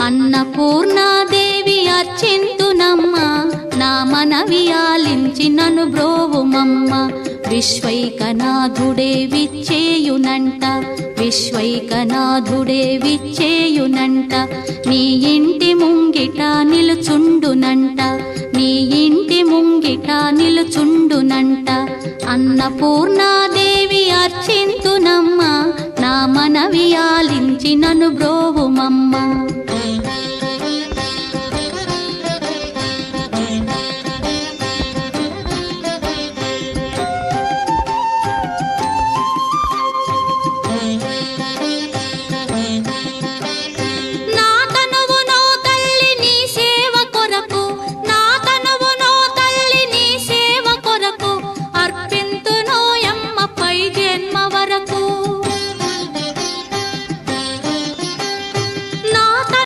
అన్నపూర్ణాదేవి అర్చింతునమ్మ నా మనవి ఆలించి నన్ను బ్రోవుమమ్మ విశ్వైకనాథుడే విచ్చేయునంట విశ్వైకనాథుడే విచ్చేయునంట నీ ఇంటి ముంగిట నిలుచుండునంట నీ ఇంటి ముంగిట నిలుచుండునంట అన్నపూర్ణాదేవి అర్చింతునమ్మ నా మనవి ఆలించి నన్ను బ్రోవుమమ్మ